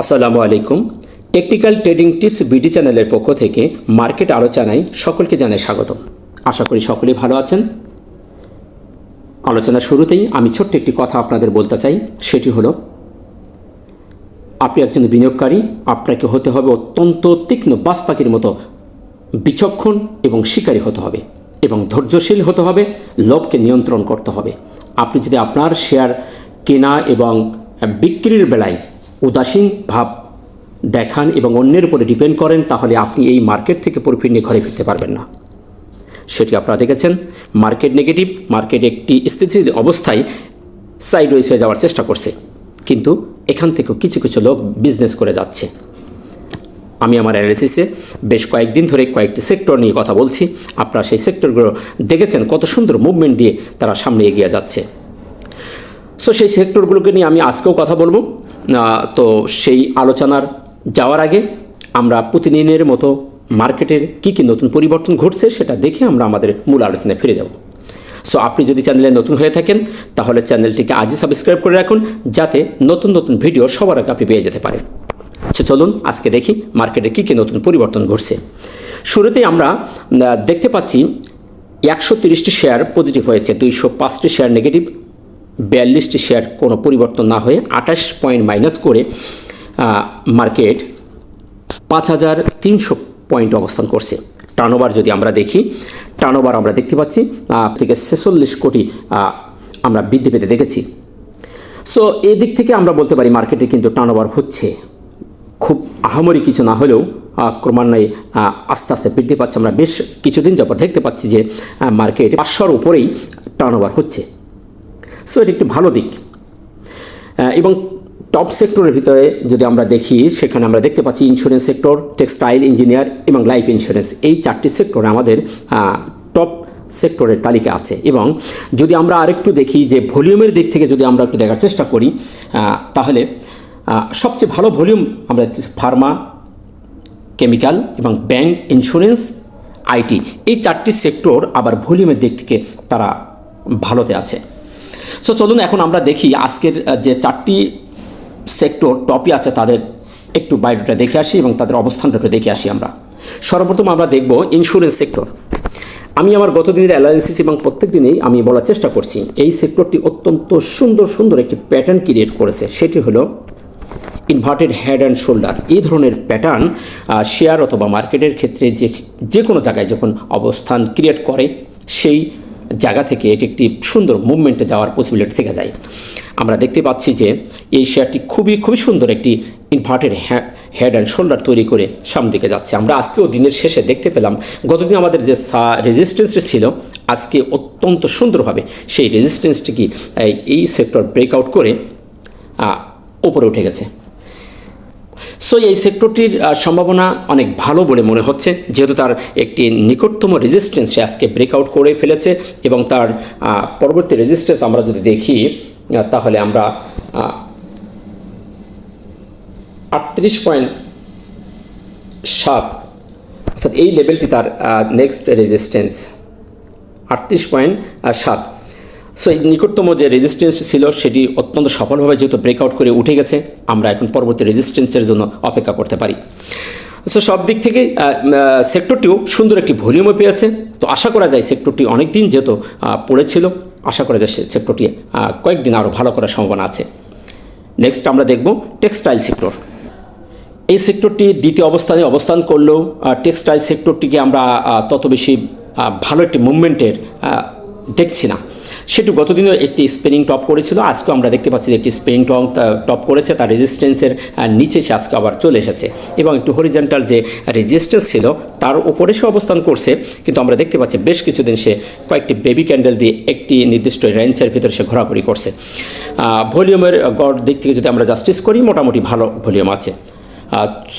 আসসালামু আলাইকুম। Technical trading tips BD চ্যানেলের পক্ষ থেকে মার্কেট আলোচনায় সকলকে জানাই স্বাগতম। আশা করি সকলেই ভালো আছেন। আলোচনার শুরুতেই আমি ছোট্ট একটি কথা আপনাদের বলতে চাই, সেটি হলো আপনি একজন বিনিয়োগকারী, আপনাকে হতে হবে অত্যন্ত তীক্ষ্ণ বাজ পাখির মতো বিচক্ষণ এবং শিকারী হতে হবে এবং ধৈর্যশীল হতে হবে, লোভকে নিয়ন্ত্রণ করতে হবে। আপনি যদি আপনার শেয়ার কেনা এবং বিক্রির বেলায় উদাসীন ভাব দেখান এবং অন্যের উপরে ডিপেন্ড করেন, তাহলে আপনি এই মার্কেট থেকে প্রফিট নিয়ে ঘরে ফিরতে পারবেন না। সেটি আপনারা দেখেছেন। মার্কেট নেগেটিভ, মার্কেট একটি স্থিতিশীল অবস্থায় সাইডওয়েজ হয়ে যাওয়ার চেষ্টা করছে, কিন্তু এখান থেকেও কিছু কিছু লোক বিজনেস করে যাচ্ছে। আমি আমার অ্যানালিসিসে বেশ কয়েকদিন ধরে কয়েকটি সেক্টর নিয়ে কথা বলছি। আপনারা সেই সেক্টরগুলো দেখেছেন, কত সুন্দর মুভমেন্ট দিয়ে তারা সামনে এগিয়ে যাচ্ছে। সো সেই সেক্টরগুলোকে নিয়ে আমি আজকেও কথা বলবো। তো সেই আলোচনার যাওয়ার আগে আমরা প্রতিদিনের মতো মার্কেটের কী নতুন পরিবর্তন ঘটছে সেটা দেখে আমরা আমাদের মূল আলোচনায় ফিরে যাব। সো আপনি যদি চ্যানেলে নতুন হয়ে থাকেন তাহলে চ্যানেলটিকে আজই সাবস্ক্রাইব করে রাখুন, যাতে নতুন নতুন ভিডিও সবার আগে আপনি পেয়ে যেতে পারেন। আচ্ছা, চলুন আজকে দেখি মার্কেটে কী নতুন পরিবর্তন ঘটছে। শুরুতেই আমরা দেখতে পাচ্ছি 130টি শেয়ার পজিটিভ হয়েছে, 205টি শেয়ার নেগেটিভ, 42টি শেয়ার কোনো পরিবর্তন না হয়ে 28 পয়েন্ট মাইনাস করে মার্কেট 5300 পয়েন্ট অবস্থান করছে। টার্নওভার যদি আমরা দেখি, টার্নওভার আমরা দেখতে পাচ্ছি থেকে 46 কোটি আমরা বৃদ্ধি পেতে দেখেছি। সো এই দিক থেকে আমরা বলতে পারি মার্কেটে কিন্তু টার্নওভার হচ্ছে, খুব আহামরি কিছু না হলেও ক্রমান্বয়ে আস্তে আস্তে বৃদ্ধি পাচ্ছে। আমরা বেশ কিছুদিন যাবত দেখতে পাচ্ছি যে মার্কেট 500-র উপরেই টার্নওভার হচ্ছে। সো এটি একটি ভালো দিক। এবং টপ সেক্টরের ভিতরে যদি আমরা দেখি, সেখানে আমরা দেখতে পাচ্ছি ইন্স্যুরেন্স সেক্টর, টেক্সটাইল, ইঞ্জিনিয়ার এবং লাইফ ইন্স্যুরেন্স, এই 4টি সেক্টর আমাদের টপ সেক্টরের তালিকা আছে। এবং যদি আমরা আরেকটু দেখি যে ভলিউমের দিক থেকে যদি আমরা একটু দেখার চেষ্টা করি, তাহলে সবচেয়ে ভালো ভলিউম আমরা ফার্মা, কেমিক্যাল এবং ব্যাংক, ইন্স্যুরেন্স, আইটি, এই 4টি সেক্টর আবার ভলিউমের দিক থেকে তারা ভালোতে আছে। সো চলুন এখন আমরা দেখি আজকের যে 4টি সেক্টর টপে আছে তাদের একটু বায়োডাটা দেখে আসি এবং তাদের অবস্থানটা একটু দেখে আসি। আমরা সর্বপ্রথম আমরা দেখব ইন্স্যুরেন্স সেক্টর। আমি আমার গত দিনের অ্যানালিসিস এবং প্রত্যেক দিনেই আমি বলার চেষ্টা করছি, এই সেক্টরটি অত্যন্ত সুন্দর একটি প্যাটার্ন ক্রিয়েট করেছে। সেটি হলো ইনভার্টেড হেড অ্যান্ড শোল্ডার। এই ধরনের প্যাটার্ন শেয়ার অথবা মার্কেটের ক্ষেত্রে যে কোনো জায়গায় যখন অবস্থান ক্রিয়েট করে, সেই জায়গা থেকে এটি একটি সুন্দর মুভমেন্টে যাওয়ার পসিবিলিটি থেকে যায়। আমরা দেখতে পাচ্ছি যে এই শেয়ারটি খুবই সুন্দর একটি ইনভার্টেড হেড অ্যান্ড শোল্ডার তৈরি করে সামনের দিকে যাচ্ছে। আমরা আজকেও দিনের শেষে দেখতে পেলাম, গতদিন আমাদের যে রেজিস্ট্যান্সটি ছিল, আজকে অত্যন্ত সুন্দরভাবে সেই রেজিস্ট্যান্সটিকে এই সেক্টর ব্রেকআউট করে উপরে উঠে গেছে। সো এই সেক্টরটির সম্ভাবনা অনেক ভালো বলে মনে হচ্ছে, যেহেতু তার একটি নিকটতম রেজিস্ট্যান্স সে আজকে ব্রেকআউট করে ফেলেছে এবং তার পরবর্তী রেজিস্ট্যান্স আমরা যদি দেখি, তাহলে আমরা 38.7, অর্থাৎ এই লেভেলটি তার নেক্সট রেজিস্ট্যান্স 38.7। সো এই নিকটতম যে রেজিস্ট্যান্স ছিল সেটি অত্যন্ত সফলভাবে যেহেতু ব্রেকআউট করে উঠে গেছে, আমরা এখন পরবর্তী রেজিস্ট্যান্সের জন্য অপেক্ষা করতে পারি। সো সব দিক থেকে সেক্টরটিও সুন্দর একটি ভলিউমও পেয়েছে। তো আশা করা যায় সেক্টরটি অনেক দিন যেহেতু পড়েছিল, আশা করা যায় সেক্টরটি কয়েকদিন আরও ভালো করার সম্ভাবনা আছে। নেক্সট আমরা দেখব টেক্সটাইল সেক্টর। এই সেক্টরটি দ্বিতীয় অবস্থানে অবস্থান করলেও টেক্সটাইল সেক্টরটিকে আমরা তত বেশি ভালো একটি মুভমেন্টের দেখছি না। সেটি গতদিনও একটি স্পিনিং টপ করেছিল, আজকেও আমরা দেখতে পাচ্ছি যে একটি স্পিনিং টপ করেছে, তার রেজিস্ট্যান্সের নিচে সে আজকে আবার চলে এসেছে এবং একটু হরিজন্টাল যে রেজিস্ট্যান্স ছিল তার উপরে সে অবস্থান করছে। কিন্তু আমরা দেখতে পাচ্ছি বেশ কিছুদিন সে কয়েকটি বেবি ক্যান্ডেল দিয়ে একটি নির্দিষ্ট রেঞ্জের ভিতরে সে ঘোরাঘুরি করছে। ভলিউমের গড় দিক থেকে যদি আমরা জাস্টিস করি, মোটামুটি ভালো ভলিউম আছে।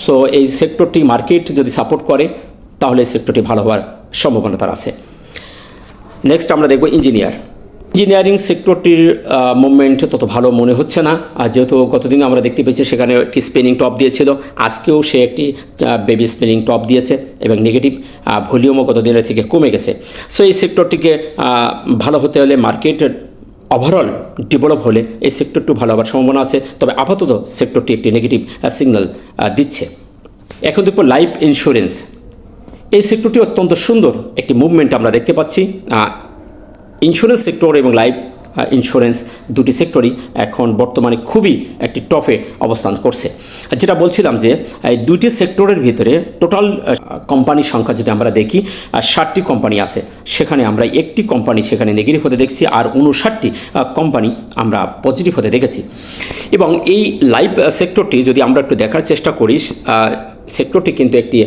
সো এই সেক্টরটি মার্কেট যদি সাপোর্ট করে তাহলে এই সেক্টরটি ভালো হওয়ার সম্ভাবনা তার আছে। নেক্সট আমরা দেখব ইঞ্জিনিয়ারিং সেক্টরটির মুভমেন্ট তত ভালো মনে হচ্ছে না, যেহেতু গতদিন আমরা দেখতে পেয়েছি সেখানে একটি স্পিনিং টপ দিয়েছিল, আজকেও সে একটি বেবি স্পিনিং টপ দিয়েছে এবং নেগেটিভ ভলিউমও গতদিনের থেকে কমে গেছে। সো এই সেক্টরটিকে ভালো হতে হলে মার্কেট ওভারঅল ডেভেলপ হলে এই সেক্টরটি ভালো হওয়ার সম্ভাবনা আছে, তবে আপাতত সেক্টরটি একটি নেগেটিভ সিগন্যাল দিচ্ছে। এখন দেখব লাইফ ইন্স্যুরেন্স। এই সেক্টরটি অত্যন্ত সুন্দর একটি মুভমেন্ট আমরা দেখতে পাচ্ছি। ইন্স্যুরেন্স সেক্টর এবং লাইফ ইন্স্যুরেন্স দুটি সেক্টরই এখন বর্তমানে খুবই একটি টপে অবস্থান করছে। যেটা বলছিলাম যে এই দুইটি সেক্টরের ভিতরে টোটাল কোম্পানির সংখ্যা যদি আমরা দেখি 60টি কোম্পানি আছে, সেখানে আমরা একটি কোম্পানি সেখানে নেগেটিভ হতে দেখছি, আর 59টি কোম্পানি আমরা পজিটিভ হতে দেখেছি। এবং এই লাইফ সেক্টরটি যদি আমরা একটু দেখার চেষ্টা করি, সেক্টরটি কিন্তু একটি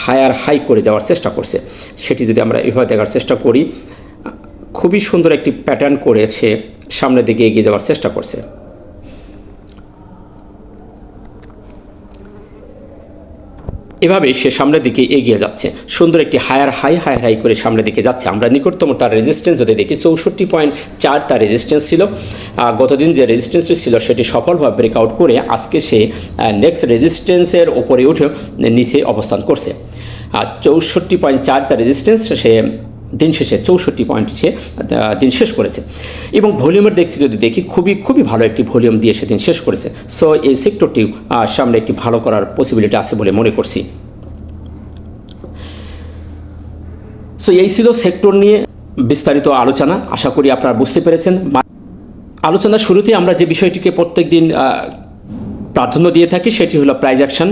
হায়ার হাই করে যাওয়ার চেষ্টা করছে। সেটি যদি আমরা এভাবে দেখার চেষ্টা করি, খুবই সুন্দর একটি প্যাটার্ন করে সে সামনের দিকে এগিয়ে যাওয়ার চেষ্টা করছে। এভাবে সে সামনের দিকে এগিয়ে যাচ্ছে, সুন্দর একটি হায়ার হাই করে সামনের দিকে যাচ্ছে। আমরা নিকটতম তার রেজিস্ট্যান্স যদি দেখি 64.4 তার রেজিস্ট্যান্স ছিল। গতদিন যে রেজিস্ট্যান্সটি ছিল সেটি সফলভাবে ব্রেকআউট করে আজকে সে নেক্সট রেজিস্ট্যান্সের ওপরে উঠে নিচে অবস্থান করছে। 64.4 তার রেজিস্ট্যান্স, সে দিন শেষে 64 পয়েন্ট সে দিন শেষ করেছে। এবং ভলিউমের দিক থেকে যদি দেখি, খুবই ভালো একটি ভলিউম দিয়ে সে দিন শেষ করেছে। সো এই সেক্টরটি সামনে একটি ভালো করার পসিবিলিটি আছে বলে মনে করছি। সো এই ছিল সেক্টর নিয়ে বিস্তারিত আলোচনা। আশা করি আপনারা বুঝতে পেরেছেন। আলোচনার শুরুতেই আমরা যে বিষয়টিকে প্রত্যেক দিন প্রাধান্য দিয়ে থাকি সেটি হলো প্রাইস অ্যাকশন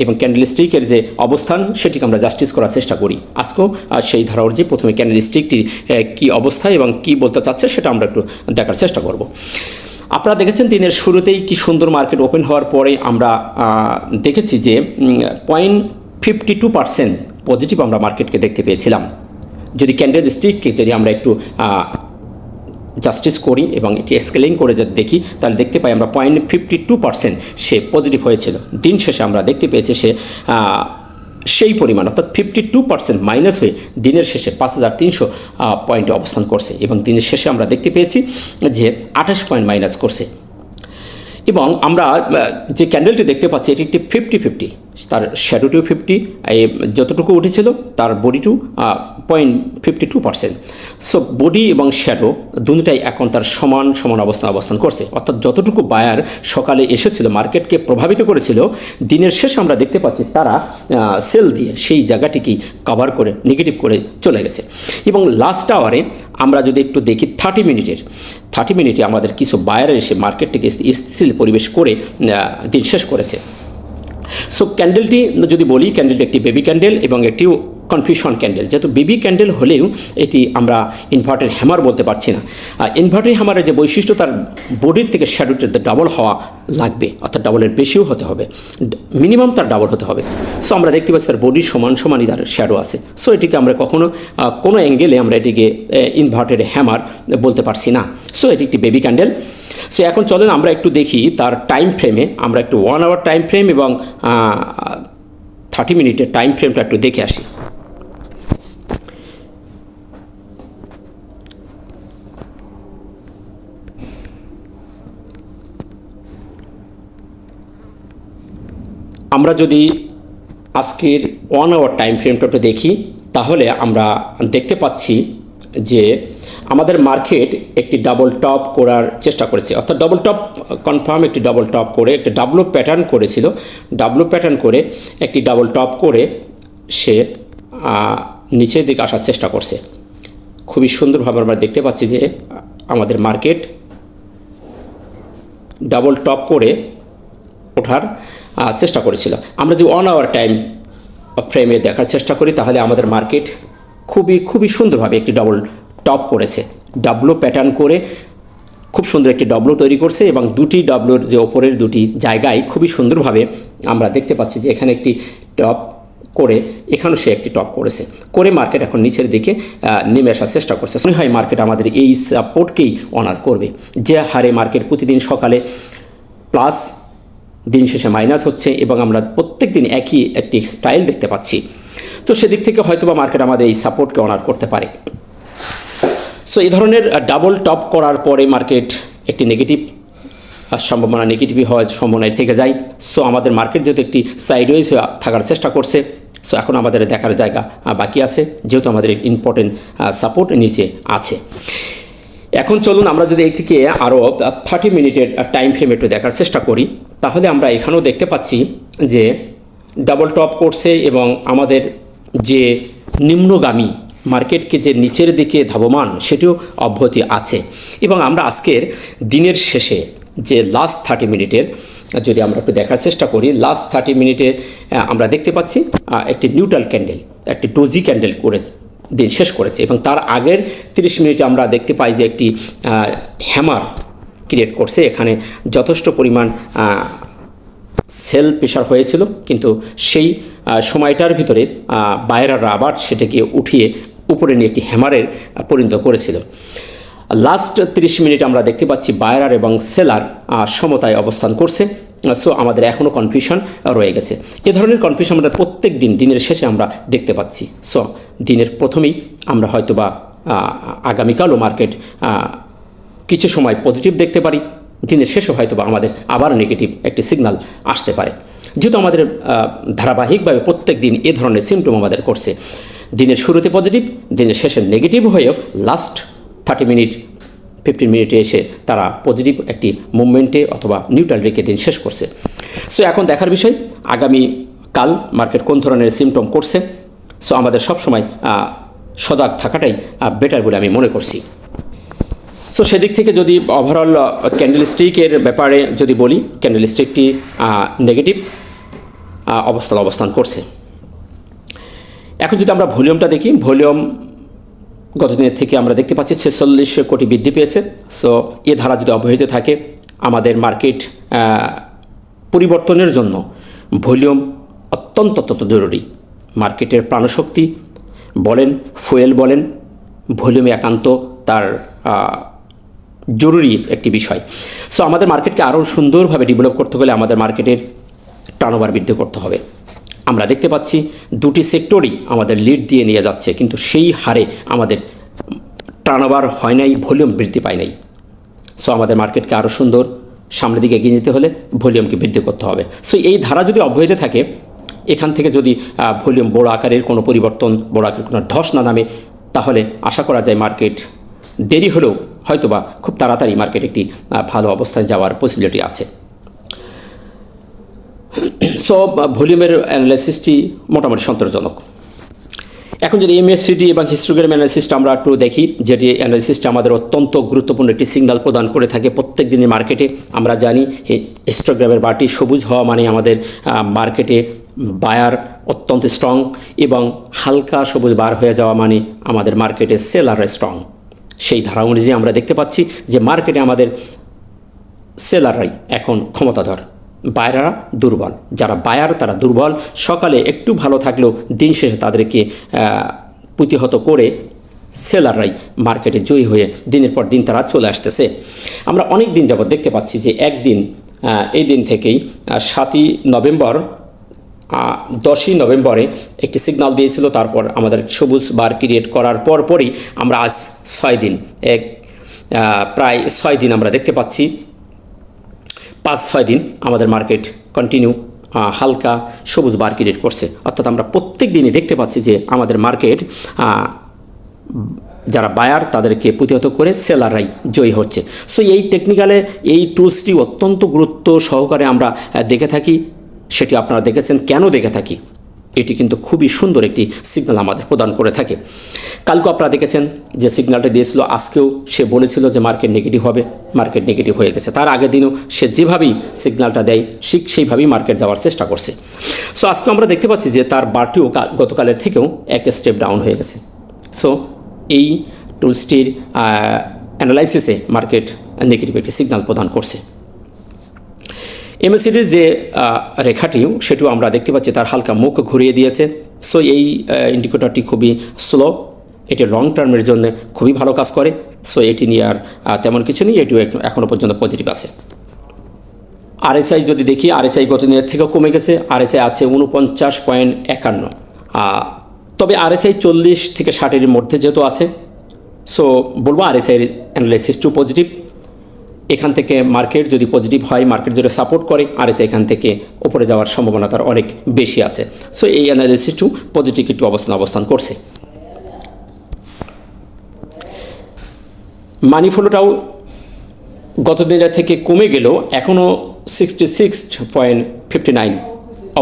এবং ক্যান্ডেলস্টিকের যে অবস্থান সেটিকে আমরা জাস্টিস করার চেষ্টা করি। আজকেও সেই ধারা অনুযায়ী প্রথমে ক্যান্ডেলস্টিকটির কী অবস্থা এবং কী বলতে চাচ্ছে সেটা আমরা একটু দেখার চেষ্টা করব। আপনারা দেখেছেন দিনের শুরুতেই কি সুন্দর মার্কেট ওপেন হওয়ার পরে আমরা দেখেছি যে 0.52% পজিটিভ আমরা মার্কেটকে দেখতে পেয়েছিলাম। যদি ক্যান্ডেলস্টিককে যদি আমরা একটু জাস্টিস করি এবং এটি স্কেলিং করে যদি দেখি, তাহলে দেখতে পাই আমরা 0.52% সে পজিটিভ হয়েছিল। দিন শেষে আমরা দেখতে পেয়েছি সে সেই পরিমাণ অর্থাৎ 52% মাইনাস হয়ে দিনের শেষে 5300 পয়েন্টে অবস্থান করছে। এবং দিনের শেষে আমরা দেখতে পেয়েছি যে 28 পয়েন্ট মাইনাস করছে। এবং আমরা যে ক্যান্ডেলটি দেখতে পাচ্ছি এটি একটি 50-50, তার শ্যাডোটিও 50, যতটুকু উঠেছিল তার বডিটিও 0.52%। সো বডি এবং শ্যাডো দুটাই এখন তার সমান অবস্থান করছে। অর্থাৎ যতটুকু বায়ার সকালে এসেছিল মার্কেটকে প্রভাবিত করেছিল, দিনের শেষে আমরা দেখতে পাচ্ছি তারা সেল দিয়ে সেই জায়গাটিকেই কভার করে নেগেটিভ করে চলে গেছে। এবং লাস্ট আওয়ারে আমরা যদি একটু দেখি 30 মিনিটে আমাদের কিছু বায়ার এসে মার্কেটটিকে স্থিতিশীল পরিবেশ করে দিন শেষ করেছে। সো ক্যান্ডেলটি যদি বলি, ক্যান্ডেলটি একটি বেবি ক্যান্ডেল এবং একটি কনফিউশন ক্যান্ডেল। যেহেতু বেবি ক্যান্ডেল হলেও এটি আমরা ইনভার্টেড হ্যামার বলতে পারছি না। ইনভার্টেড হ্যামারের যে বৈশিষ্ট্য, তার বডির থেকে শ্যাডোতে ডাবল হওয়া লাগবে, অর্থাৎ ডাবলের বেশিও হতে হবে, মিনিমাম তার ডাবল হতে হবে। সো আমরা দেখতে পাচ্ছি তার বডির সমানই তার শ্যাডো আছে। সো এটিকে আমরা কখনো কোনো অ্যাঙ্গেলে আমরা এটিকে ইনভার্টেড হ্যামার বলতে পারছি না। সো এটি একটি বেবি ক্যান্ডেল। সো এখন চলেন আমরা একটু দেখি তার টাইম ফ্রেমে, আমরা একটু 1 আওয়ার টাইম ফ্রেম এবং 30 মিনিটের টাইম ফ্রেমটা একটু দেখে আসি। আমরা যদি আজকের 1 আওয়ার টাইম ফ্রেমটা দেখি, তাহলে আমরা দেখতে পাচ্ছি যে আমাদের মার্কেট একটি ডাবল টপ করার চেষ্টা করেছে। অর্থাৎ ডাবল টপ কনফার্ম একটি ডাবল টপ করে একটা ডাবল প্যাটার্ন করেছিল। ডাবল প্যাটার্ন করে একটি ডাবল টপ করে সে নিচের দিকে আসার চেষ্টা করছে। খুবই সুন্দরভাবে আমরা দেখতে পাচ্ছি যে আমাদের মার্কেট ডাবল টপ করে ওঠার চেষ্টা করেছিল। আমরা যদি 1 আওয়ার টাইম ফ্রেমে দেখার চেষ্টা করি, তাহলে আমাদের মার্কেট খুবই সুন্দরভাবে একটি ডাবল টপ করেছে। ডাবলো প্যাটার্ন করে খুব সুন্দর একটি ডাবলো তৈরি করছে এবং দুটি ডাবলোর যে ওপরের দুটি জায়গায় খুবই সুন্দরভাবে আমরা দেখতে পাচ্ছি যে এখানে একটি টপ করে এখানেও সে একটি টপ করেছে করে মার্কেট এখন নিচের দিকে নেমে আসার চেষ্টা করছে। মনে হয় মার্কেট আমাদের এই সাপোর্টকেই অনার করবে। যে হারে মার্কেট প্রতিদিন সকালে প্লাস, দিন শেষে মাইনাস হচ্ছে এবং আমরা প্রত্যেক দিন একই একটি স্টাইল দেখতে পাচ্ছি। তো সেদিক থেকে হয়তোবা মার্কেট আমাদের এই সাপোর্টকে অনার করতে পারে। সো এই ধরনের ডাবল টপ করার পরে মার্কেট একটি নেগেটিভই হওয়ার সম্ভাবনায় থেকে যায়। সো আমাদের মার্কেট যেহেতু একটি সাইডওয়েজ থাকার চেষ্টা করছে, সো এখন আমাদের দেখার জায়গা বাকি আছে, যেহেতু আমাদের ইম্পর্টেন্ট সাপোর্ট নিচে আছে। এখন চলুন আমরা যদি এটিকে আরও 30 মিনিটের টাইম ফ্রেম একটু দেখার চেষ্টা করি, তাহলে আমরা এখানেও দেখতে পাচ্ছি যে ডাবল টপ করছে এবং আমাদের যে নিম্নগামী মার্কেটকে যে নিচের দিকে ধাবমান সেটিও অব্যাহতি আছে। এবং আমরা আজকের দিনের শেষে যে লাস্ট 30 মিনিটের যদি আমরা একটু দেখার চেষ্টা করি, লাস্ট 30 মিনিটে আমরা দেখতে পাচ্ছি একটি নিউট্রাল ক্যান্ডেল, একটি ডোজি ক্যান্ডেল করে দিন শেষ করেছে। এবং তার আগের 30 মিনিটে আমরা দেখতে পাই যে একটি হ্যামার ক্রিয়েট করছে। এখানে যথেষ্ট পরিমাণ সেল প্রেশার হয়েছিল, কিন্তু সেই সময়টার ভিতরে বায়াররা আবার সেটাকে উঠিয়ে উপরে নিয়ে একটি হ্যামারের পরিণত করেছিল। লাস্ট 30 মিনিট আমরা দেখতে পাচ্ছি বায়ার এবং সেলার সমতায় অবস্থান করছে। সো আমাদের এখনও কনফিউশন রয়ে গেছে। এ ধরনের কনফিউশন আমাদের প্রত্যেক দিনের শেষে আমরা দেখতে পাচ্ছি। সো দিনের প্রথমেই আমরা হয়তোবা আগামীকালও মার্কেট কিছু সময় পজিটিভ দেখতে পারি, দিনের শেষে হয়তোবা আমাদের আবার নেগেটিভ একটি সিগন্যাল আসতে পারে। যেহেতু আমাদের ধারাবাহিকভাবে প্রত্যেক দিন এ ধরনের সিমটম আমাদের করছে, দিনের শুরুতে পজিটিভ, দিনের শেষে নেগেটিভ হয়েও লাস্ট 30 মিনিট 15 মিনিটে এসে তারা পজিটিভ একটি মুভমেন্টে অথবা নিউট্রাল রেখে দিন শেষ করছে। সো এখন দেখার বিষয় আগামী কাল মার্কেট কোন ধরনের সিমটম করছে। সো আমাদের সবসময় সজাগ থাকাটাই বেটার বলে আমি মনে করছি। সো সেদিক থেকে যদি ওভারঅল ক্যান্ডেল স্টিকের ব্যাপারে যদি বলি, ক্যান্ডেল স্টিকটি নেগেটিভ অবস্থান করছে। এখন যদি আমরা ভলিউমটা দেখি, ভলিউম গতদিনের থেকে আমরা দেখতে পাচ্ছি 46 কোটি বৃদ্ধি পেয়েছে। সো এ ধারা যদি অব্যাহত থাকে, আমাদের মার্কেট পরিবর্তনের জন্য ভলিউম অত্যন্ত জরুরি। মার্কেটের প্রাণশক্তি বলেন, ফুয়েল বলেন, ভলিউমে একান্ত তার জরুরি একটি বিষয়। সো আমাদের মার্কেটকে আরও সুন্দরভাবে ডেভেলপ করতে হলে আমাদের মার্কেটের টার্নওভার বৃদ্ধি করতে হবে। আমরা দেখতে পাচ্ছি দুটি সেক্টরই আমাদের লিড দিয়ে নিয়ে যাচ্ছে, কিন্তু সেই হারে আমাদের টার্নওভার হয় নাই, ভলিউম বৃদ্ধি পায় নাই। সো আমাদের মার্কেটকে আরও সুন্দর সামনের দিকে এগিয়ে যেতে হলে ভলিউমকে বৃদ্ধি করতে হবে। সো এই ধারা যদি অব্যাহত থাকে, এখান থেকে যদি ভলিউম বড় আকারের কোনো পরিবর্তন, বড় আকারের কোনো ধস না নামে, তাহলে আশা করা যায় মার্কেট দেরি হলেও হয়তোবা খুব তাড়াতাড়ি মার্কেট একটি ভালো অবস্থায় যাওয়ার পসিবিলিটি আছে। সো ভলিউমের অ্যানালাইসিসটি মোটামুটি সন্তোষজনক। এখন যদি এমএসসিডি এবং হিস্টোগ্রাম অ্যানালাইসিসটা আমরা একটু দেখি, যেটি অ্যানালাইসিসটা আমাদের অত্যন্ত গুরুত্বপূর্ণ একটি সিগন্যাল প্রদান করে থাকে প্রত্যেক দিনের মার্কেটে। আমরা জানি হিস্টোগ্রামের বারটি সবুজ হওয়া মানে আমাদের মার্কেটে বায়ার অত্যন্ত স্ট্রং, এবং হালকা সবুজ বার হয়ে যাওয়া মানে আমাদের মার্কেটে সেলার স্ট্রং। সেই ধারা অনুযায়ী আমরা দেখতে পাচ্ছি যে মার্কেটে আমাদের সেলাররাই এখন ক্ষমতাধর, বায়াররা দুর্বল। যারা বায়ার তারা দুর্বল, সকালে একটু ভালো থাকলেও দিন শেষে তাদেরকে প্রতিহত করে সেলাররাই মার্কেটে জয়ী হয়ে দিনের পর দিন তারা চলে আসতেছে। আমরা অনেক দিন যাবত দেখতে পাচ্ছি যে একদিন এই দিন থেকেই 7ই নভেম্বর 10ই নভেম্বরে একটি সিগন্যাল দিয়েছিল, তারপর আমাদের সবুজ বার ক্রিয়েট করার পরই আমরা আজ 6 দিন প্রায় 6 দিন আমরা দেখতে পাচ্ছি, 5-6 দিন আমাদের মার্কেট কন্টিনিউ হালকা সবুজ বার ক্রিয়েট করছে। অর্থাৎ আমরা প্রত্যেক দিনই দেখতে পাচ্ছি যে আমাদের মার্কেট যারা বায়ার তাদেরকে প্রতিহত করে সেলাররাই জয়ী হচ্ছে। সো এই টেকনিক্যালে এই টুলসটি অত্যন্ত গুরুত্ব সহকারে আমরা দেখে থাকি, সেটি আপনারা দেখেছেন। কেন দেখে থাকি? এটি কিন্তু খুবই সুন্দর একটি সিগন্যাল আমাদের প্রদান করে থাকে। কালকে আপনারা দেখেছেন যে সিগন্যালটা দিয়েছিল, আজকেও সে বলেছিল যে মার্কেট নেগেটিভ হবে, মার্কেট নেগেটিভ হয়ে গেছে। তার আগের দিনও সে যেভাবেই সিগন্যালটা দেয় ঠিক সেইভাবেই মার্কেট যাওয়ার চেষ্টা করছে। সো আজকে আমরা দেখতে পাচ্ছি যে তার বারটিও গতকালের থেকেও এক স্টেপ ডাউন হয়ে গেছে। সো এই টুলসটির অ্যানালাইসিসে মার্কেট নেগেটিভ একটি সিগন্যাল প্রদান করছে। এমএসিডির যে রেখাটিও সেটিও আমরা দেখতে পাচ্ছি তার হালকা মুখ ঘুরিয়ে দিয়েছে। সো এই ইন্ডিকেটরটি খুবই স্লো, এটি লং টার্মের জন্য খুবই ভালো কাজ করে। সো এটি নিয়ে আর তেমন কিছু নেই, এটিও এখনও পর্যন্ত পজিটিভ আছে। আরএসআই যদি দেখি, আরএসআই গত দিনের থেকেও কমে গেছে, আরএসআই আছে 49.51। তবে আরএসআই 40 থেকে 60-এর মধ্যে যেহেতু আছে, সো বলবো আরএসআইয়ের অ্যানালাইসিসটিও পজিটিভ। এখান থেকে মার্কেট যদি পজিটিভ হয়, মার্কেট যদি সাপোর্ট করে, আরএসআই এখান থেকে উপরে যাওয়ার সম্ভাবনা তার অনেক বেশি আছে। সো এই অ্যানালাইসিসটিও পজিটিভ একটু অবস্থান করছে। মানি ফ্লোটাও গত দিনের থেকে কমে গেলেও এখনও 66.59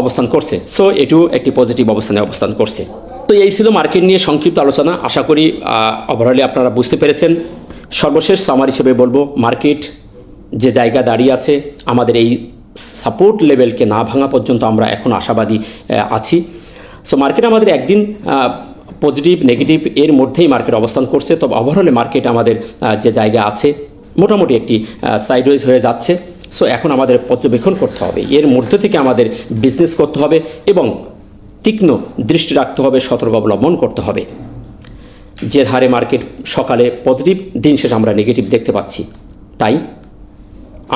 অবস্থান করছে। সো এটিও একটি পজিটিভ অবস্থানে অবস্থান করছে। তো এই ছিল মার্কেট নিয়ে সংক্ষিপ্ত আলোচনা। আশা করি ওভারঅলে আপনারা বুঝতে পেরেছেন। সর্বশেষ সামার হিসেবে বলবো, মার্কেট যে জায়গা দাঁড়িয়ে আছে, আমাদের এই সাপোর্ট লেভেলকে না ভাঙা পর্যন্ত আমরা এখন আশাবাদী আছি। সো মার্কেট আমাদের একদিন পজিটিভ নেগেটিভ এর মধ্যেই মার্কেট অবস্থান করছে। তবে ওভারঅলে মার্কেট আমাদের যে জায়গা আছে মোটামুটি একটি সাইডওয়েজ হয়ে যাচ্ছে। সো এখন আমাদের পর্যবেক্ষণ করতে হবে, এর মধ্যে থেকে আমাদের বিজনেস করতে হবে এবং তীক্ষ্ণ দৃষ্টি রাখতে হবে, সতর্ক অবলম্বন করতে হবে। যে হারে মার্কেট সকালে পজিটিভ, দিন শেষে আমরা নেগেটিভ দেখতে পাচ্ছি। তাই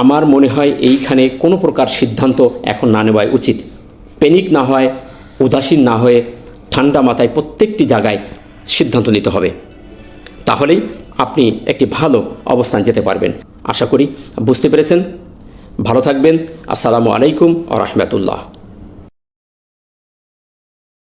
আমার মনে হয় এইখানে কোনো প্রকার সিদ্ধান্ত এখন না নেওয়াই উচিত। প্যানিক না হয়, উদাসীন না হয়ে ঠান্ডা মাথায় প্রত্যেকটি জায়গায় সিদ্ধান্ত নিতে হবে। তাহলেই আপনি একটি ভালো অবস্থান যেতে পারবেন। আশা করি বুঝতে পেরেছেন। ভালো থাকবেন। আসসালামু আলাইকুম ওয়া রাহমাতুল্লাহ।